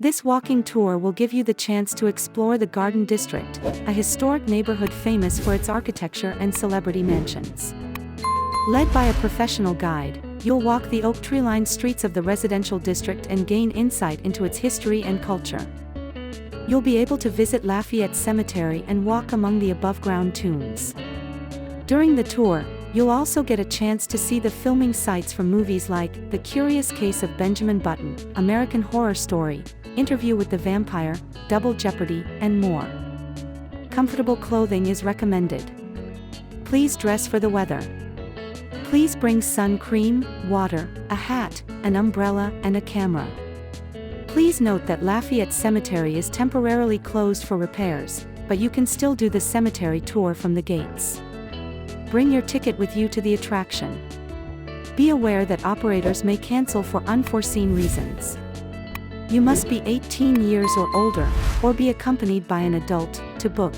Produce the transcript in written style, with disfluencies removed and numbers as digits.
This walking tour will give you the chance to explore the Garden District, a historic neighborhood famous for its architecture and celebrity mansions. Led by a professional guide, you'll walk the oak tree-lined streets of the residential district and gain insight into its history and culture. You'll be able to visit Lafayette Cemetery and walk among the above-ground tombs. During the tour, you'll also get a chance to see the filming sites from movies like The Curious Case of Benjamin Button, American Horror Story, Interview with the Vampire, Double Jeopardy, and more. Comfortable clothing is recommended. Please dress for the weather. Please bring sun cream, water, a hat, an umbrella, and a camera. Please note that Lafayette Cemetery is temporarily closed for repairs, but you can still do the cemetery tour from the gates. Bring your ticket with you to the attraction. Be aware that operators may cancel for unforeseen reasons. You must be 18 years or older, or be accompanied by an adult, to book.